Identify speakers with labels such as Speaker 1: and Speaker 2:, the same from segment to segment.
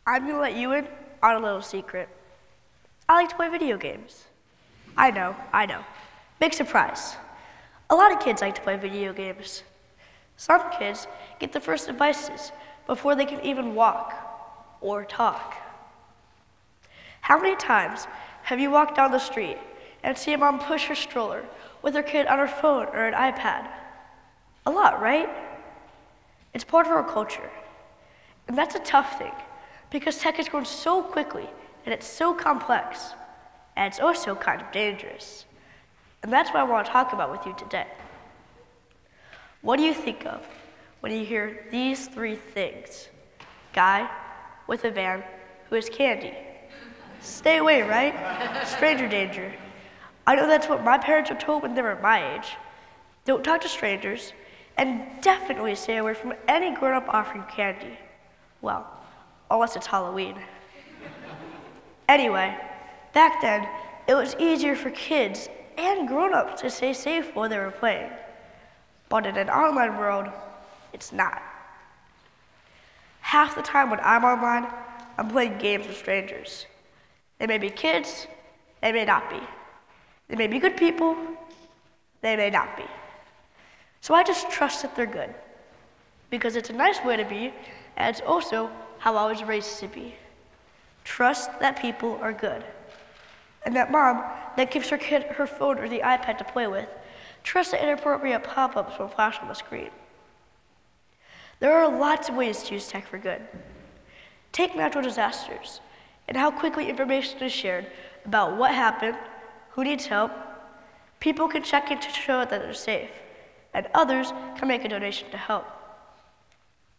Speaker 1: I'm gonna let you in on a little secret. I like to play video games. I know. Big surprise. A lot of kids like to play video games. Some kids get their first devices before they can even walk or talk. How many times have you walked down the street and seen a mom push her stroller with her kid on her phone or an iPad? A lot, right? It's part of our culture. And that's a tough thing because tech has grown so quickly and it's so complex. And it's also kind of dangerous. And that's what I want to talk about with you today. What do you think of when you hear these three things? Guy with a van who has candy. Stay away, right? Stranger danger. I know that's what my parents were told when they were my age. Don't talk to strangers, and definitely stay away from any grown-up offering candy. Well, unless it's Halloween. Anyway, back then, it was easier for kids and grown-ups to stay safe while they were playing. But in an online world, it's not. Half the time when I'm online, I'm playing games with strangers. They may be kids, they may not be. They may be good people, they may not be. So I just trust that they're good, because it's a nice way to be, and it's also how I was raised to be. Trust that people are good. And that mom that gives her kid her phone or the iPad to play with, trust the inappropriate pop-ups will flash on the screen. There are lots of ways to use tech for good. Take natural disasters and how quickly information is shared about what happened, who needs help. People can check in to show that they're safe, and others can make a donation to help.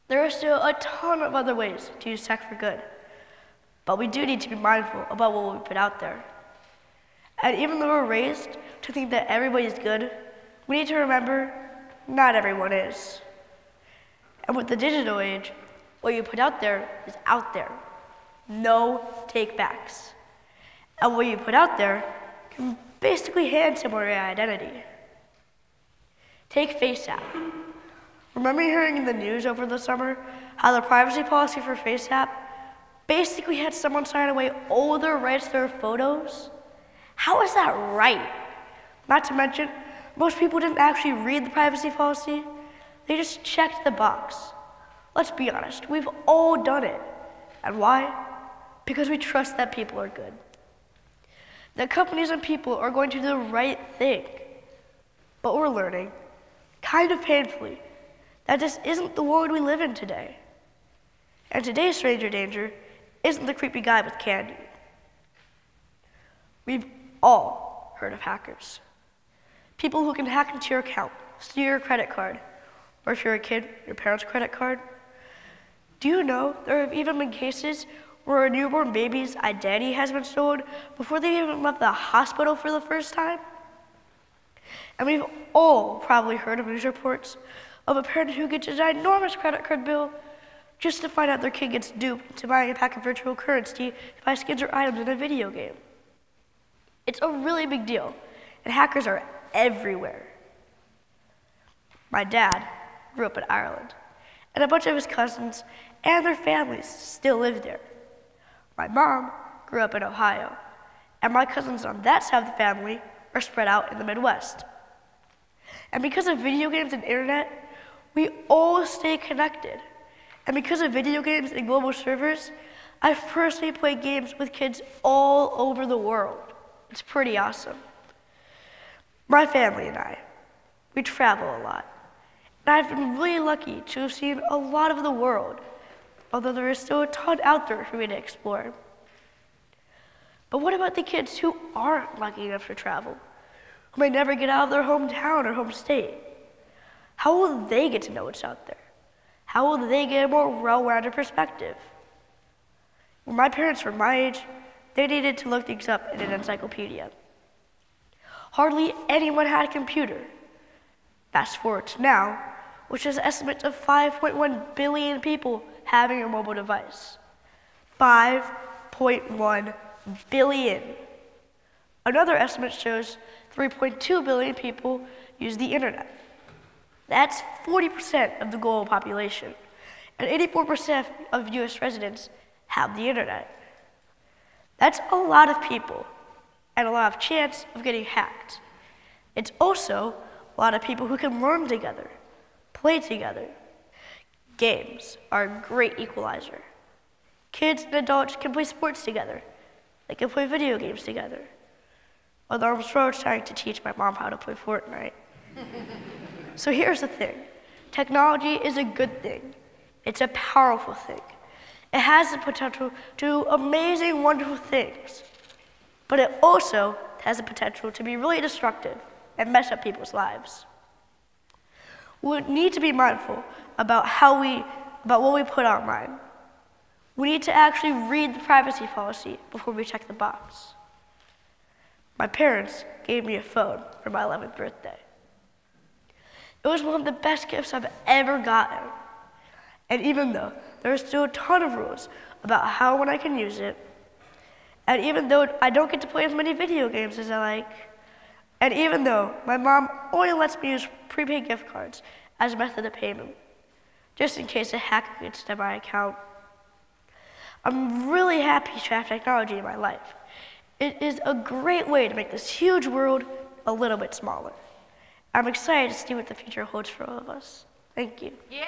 Speaker 1: There are still a ton of other ways to use tech for good, but we do need to be mindful about what we put out there. And even though we're raised to think that everybody's good, we need to remember not everyone is. And with the digital age, what you put out there is out there. No take-backs. And what you put out there can basically hand someone your identity. Take FaceApp. Remember hearing in the news over the summer how the privacy policy for FaceApp basically had someone sign away all their rights to their photos? How is that right? Not to mention, most people didn't actually read the privacy policy. They just checked the box. Let's be honest, we've all done it. And why? Because we trust that people are good. That companies and people are going to do the right thing. But we're learning, kind of painfully, that this isn't the world we live in today. And today's stranger danger isn't the creepy guy with candy. We've all heard of hackers. People who can hack into your account, steal your credit card, or if you're a kid, your parents' credit card. Do you know there have even been cases where a newborn baby's identity has been stolen before they even left the hospital for the first time? And we've all probably heard of news reports of a parent who gets an enormous credit card bill just to find out their kid gets duped into buying a pack of virtual currency to buy skins or items in a video game. It's a really big deal, and hackers are everywhere. My dad grew up in Ireland, and a bunch of his cousins and their families still live there. My mom grew up in Ohio, and my cousins on that side of the family are spread out in the Midwest. And because of video games and internet, we all stay connected. And because of video games and global servers, I've personally played games with kids all over the world. It's pretty awesome. My family and I, we travel a lot. And I've been really lucky to have seen a lot of the world, although there is still a ton out there for me to explore. But what about the kids who aren't lucky enough to travel, who may never get out of their hometown or home state? How will they get to know what's out there? How will they get a more well-rounded perspective? When my parents were my age, they needed to look things up in an encyclopedia. Hardly anyone had a computer. Fast forward to now, which has estimates of 5.1 billion people having a mobile device. 5.1 billion. Another estimate shows 3.2 billion people use the internet. That's 40% of the global population, and 84% of US residents have the internet. That's a lot of people and a lot of chance of getting hacked. It's also a lot of people who can learn together, play together. Games are a great equalizer. Kids and adults can play sports together. They can play video games together. Although I'm sort of trying to teach my mom how to play Fortnite. So here's the thing. Technology is a good thing. It's a powerful thing. It has the potential to do amazing, wonderful things. But it also has the potential to be really destructive and mess up people's lives. We need to be mindful about what we put online. We need to actually read the privacy policy before we check the box. My parents gave me a phone for my 11th birthday. It was one of the best gifts I've ever gotten. And even though there are still a ton of rules about how and when I can use it, and even though I don't get to play as many video games as I like, and even though my mom only lets me use prepaid gift cards as a method of payment, just in case a hacker gets into my account, I'm really happy to have technology in my life. It is a great way to make this huge world a little bit smaller. I'm excited to see what the future holds for all of us. Thank you.
Speaker 2: Yeah!